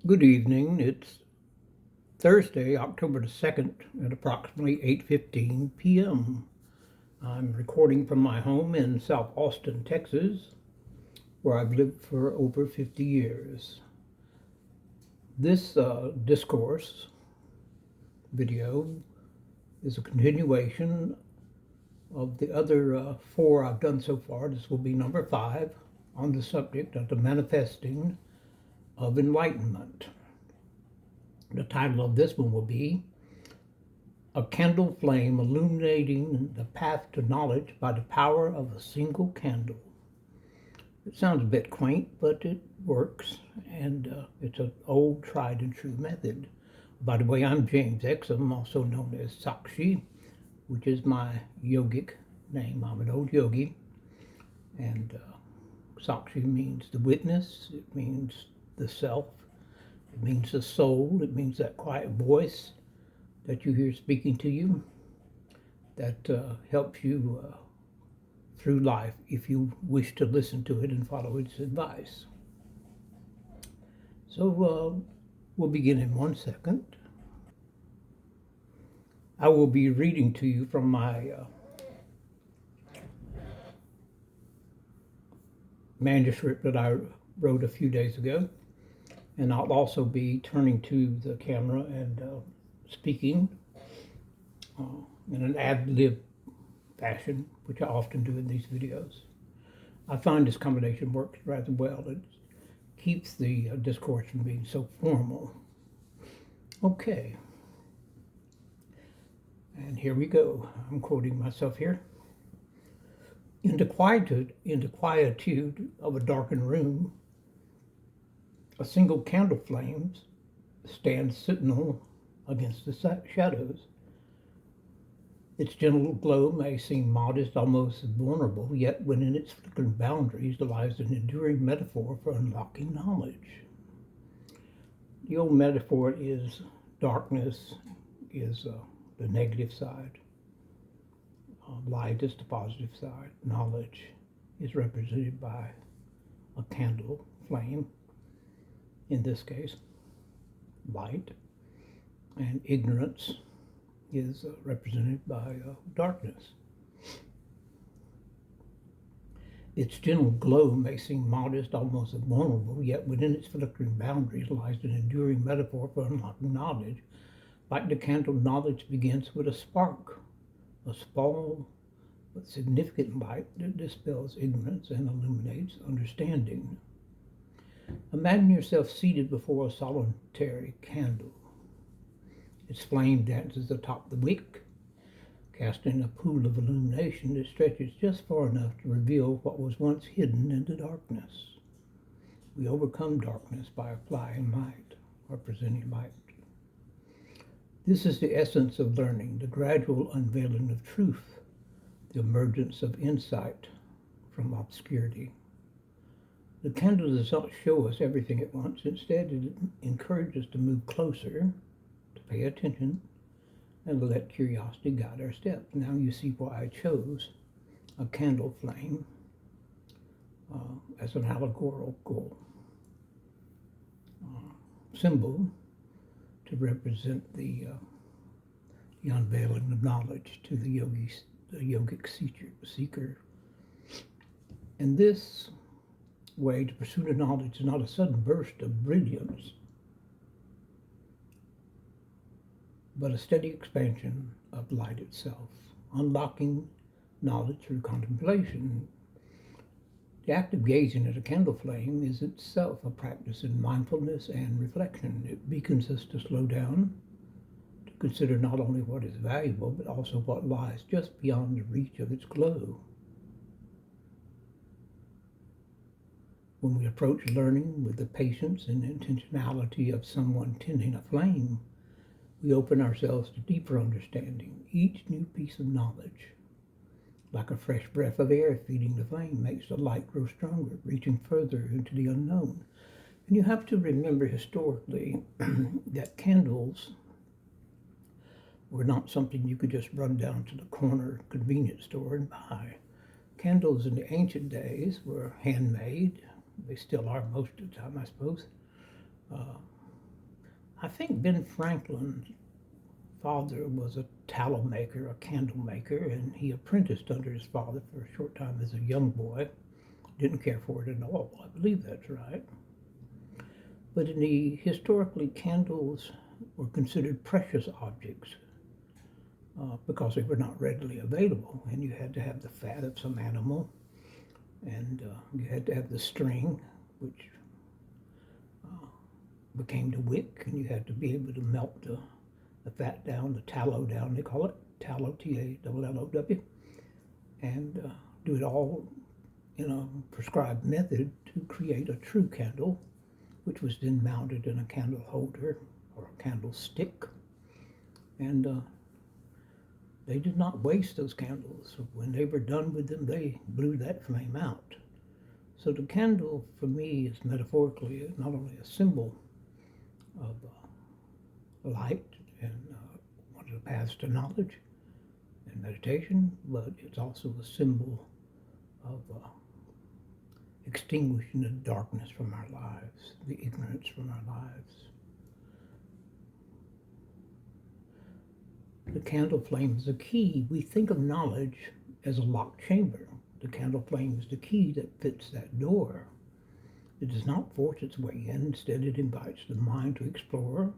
Good evening. It's Thursday, October the 2nd at approximately 8:15 p.m. I'm recording from my home in South Austin, Texas, where I've lived for over 50 years. This discourse video is a continuation of the other four I've done so far. This will be number 5 on the subject of the manifesting of enlightenment. The title of this one will be A Candle Flame Illuminating the Path to Knowledge by the Power of a Single Candle. It sounds a bit quaint, but it works, and it's an old, tried and true method. By the way, I'm James Exum, also known as Sakshi, which is my yogic name. I'm an old yogi, and Sakshi means the witness, it means the self, it means the soul, it means that quiet voice that you hear speaking to you that helps you through life if you wish to listen to it and follow its advice. So we'll begin in 1 second. I will be reading to you from my manuscript that I wrote a few days ago, and I'll also be turning to the camera and speaking in an ad-lib fashion, which I often do in these videos. I find this combination works rather well. It keeps the discourse from being so formal. Okay, and here we go. I'm quoting myself here. In the quietude of a darkened room, a single candle flame stands sentinel against the shadows. Its gentle glow may seem modest, almost vulnerable, yet within its flickering boundaries lies an enduring metaphor for unlocking knowledge. The old metaphor is darkness is the negative side, light is the positive side, knowledge is represented by a candle flame, in this case, light, and ignorance is represented by darkness. Its gentle glow may seem modest, almost vulnerable, yet within its flickering boundaries lies an enduring metaphor for unlocking knowledge. Like the candle, knowledge begins with a spark, a small but significant light that dispels ignorance and illuminates understanding. Imagine yourself seated before a solitary candle. Its flame dances atop the wick, casting a pool of illumination that stretches just far enough to reveal what was once hidden in the darkness. We overcome darkness by applying light or presenting light. This is the essence of learning, the gradual unveiling of truth, the emergence of insight from obscurity. The candle does not show us everything at once. Instead, it encourages us to move closer, to pay attention, and to let curiosity guide our steps. Now you see why I chose a candle flame as an allegorical symbol to represent the unveiling of knowledge to the yogic seeker. And this way, to pursue the knowledge is not a sudden burst of brilliance, but a steady expansion of light itself, unlocking knowledge through contemplation. The act of gazing at a candle flame is itself a practice in mindfulness and reflection. It beckons us to slow down, to consider not only what is valuable, but also what lies just beyond the reach of its glow. When we approach learning with the patience and intentionality of someone tending a flame, we open ourselves to deeper understanding. Each new piece of knowledge, like a fresh breath of air feeding the flame, makes the light grow stronger, reaching further into the unknown. And you have to remember historically that candles were not something you could just run down to the corner convenience store and buy. Candles in the ancient days were handmade. They still are most of the time, I suppose. I think Ben Franklin's father was a tallow maker, a candle maker, and he apprenticed under his father for a short time as a young boy. Didn't care for it at all. I believe that's right. But historically, candles were considered precious objects because they were not readily available, and you had to have the fat of some animal, and you had to have the string, which became the wick, and you had to be able to melt the fat down, the tallow down, they call it, tallow, T-A-L-L-O-W, and do it all in a prescribed method to create a true candle, which was then mounted in a candle holder or a candlestick. And they did not waste those candles. When they were done with them, they blew that flame out. So the candle, for me, is metaphorically not only a symbol of light and one of the paths to knowledge and meditation, but it's also a symbol of extinguishing the darkness from our lives, the ignorance from our lives. The candle flame is a key. We think of knowledge as a locked chamber. The candle flame is the key that fits that door. It does not force its way in. Instead, it invites the mind to explore,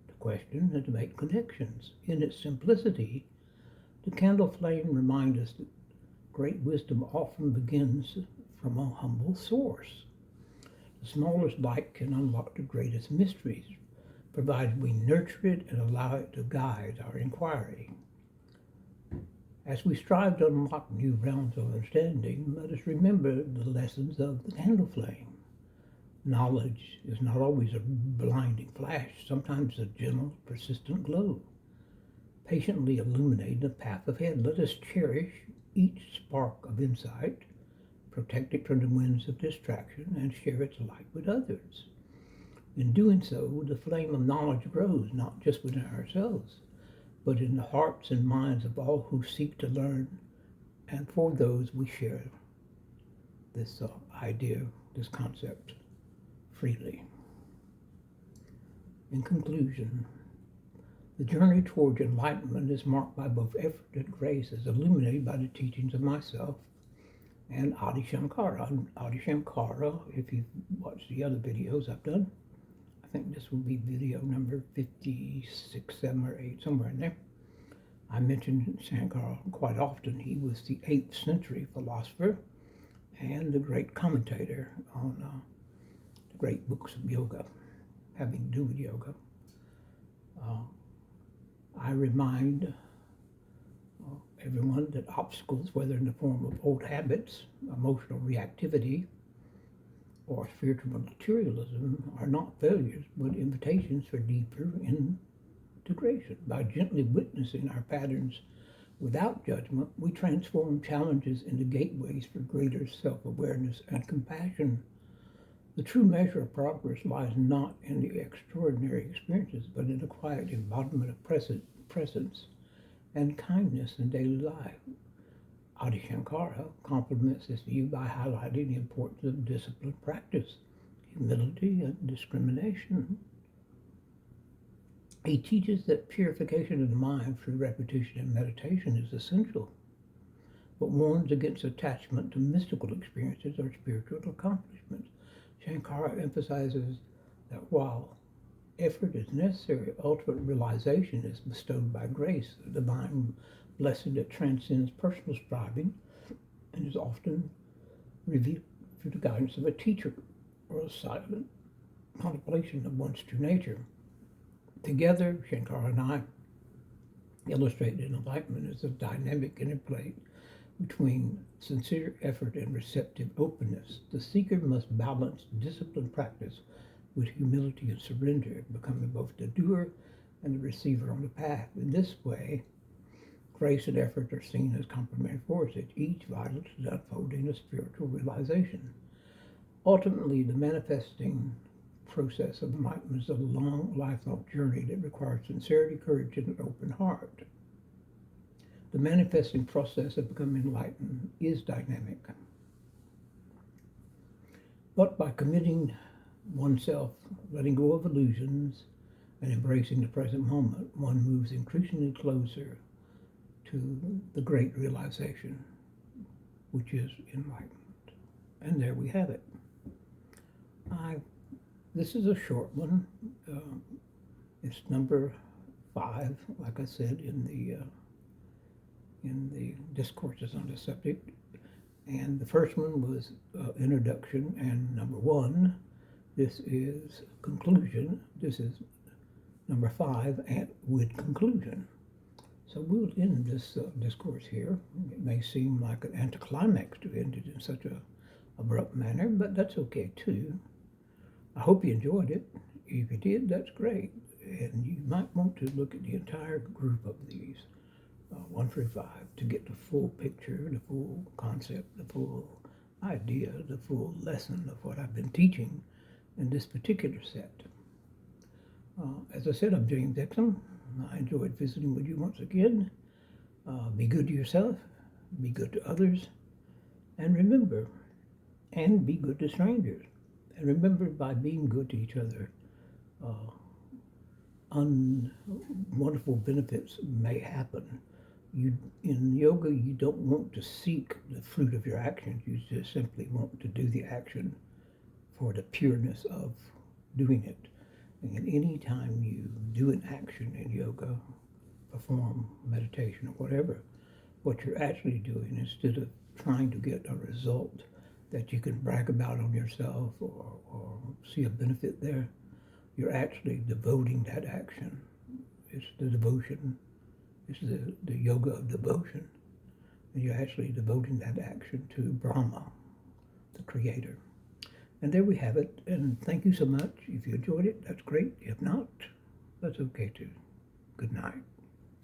to question, and to make connections. In its simplicity, the candle flame reminds us that great wisdom often begins from a humble source. The smallest light can unlock the greatest mysteries, provided we nurture it and allow it to guide our inquiry. As we strive to unlock new realms of understanding, let us remember the lessons of the candle flame. Knowledge is not always a blinding flash, sometimes a gentle, persistent glow, patiently illuminating the path ahead. Let us cherish each spark of insight, protect it from the winds of distraction, and share its light with others. In doing so, the flame of knowledge grows, not just within ourselves, but in the hearts and minds of all who seek to learn, and for those we share this idea, this concept, freely. In conclusion, the journey towards enlightenment is marked by both effort and grace, as illuminated by the teachings of myself and Adi Shankara. Adi Shankara, if you've watched the other videos I've done, I think this will be video number 56, 7, or 8, somewhere in there. I mentioned Shankara quite often. He was the 8th century philosopher and the great commentator on the great books of yoga, having to do with yoga. I remind everyone that obstacles, whether in the form of old habits, emotional reactivity, or spiritual materialism, are not failures, but invitations for deeper integration. By gently witnessing our patterns without judgment, we transform challenges into gateways for greater self-awareness and compassion. The true measure of progress lies not in the extraordinary experiences, but in the quiet embodiment of presence and kindness in daily life. Adi Shankara complements this view by highlighting the importance of disciplined practice, humility, and discrimination. He teaches that purification of the mind through repetition and meditation is essential, but warns against attachment to mystical experiences or spiritual accomplishments. Shankara emphasizes that while effort is necessary, ultimate realization is bestowed by grace, the divine blessing that transcends personal striving and is often revealed through the guidance of a teacher or a silent contemplation of one's true nature. Together, Shankara and I illustrate that enlightenment is a dynamic interplay between sincere effort and receptive openness. The seeker must balance disciplined practice with humility and surrender, becoming both the doer and the receiver on the path. In this way, grace and effort are seen as complementary forces, each vital to the unfolding of spiritual realization. Ultimately, the manifesting process of enlightenment is a long, lifelong journey that requires sincerity, courage, and an open heart. The manifesting process of becoming enlightened is dynamic. But by committing oneself, letting go of illusions, and embracing the present moment, one moves increasingly closer to the great realization, which is enlightenment. And there we have it. This is a short one. It's number 5, like I said, in the discourses on the subject. And the first one was introduction, and number 1. This is conclusion. This is number 5, and with conclusion. So we'll end this discourse here. It may seem like an anticlimax to end it in such a abrupt manner, but that's okay too. I hope you enjoyed it. If you did, that's great. And you might want to look at the entire group of these, 1 through 5, to get the full picture, the full concept, the full idea, the full lesson of what I've been teaching in this particular set. As I said, I'm James Exum. I enjoyed visiting with you once again. Be good to yourself, be good to others, and remember, and be good to strangers. And remember, by being good to each other, wonderful benefits may happen. In yoga, you don't want to seek the fruit of your actions. You just simply want to do the action for the pureness of doing it. And any time you do an action in yoga, perform meditation or whatever, what you're actually doing, instead of trying to get a result that you can brag about on yourself or see a benefit there, you're actually devoting that action. It's the devotion. It's the yoga of devotion. And you're actually devoting that action to Brahma, the Creator. And there we have it. And thank you so much. If you enjoyed it, that's great. If not, that's okay too. Good night.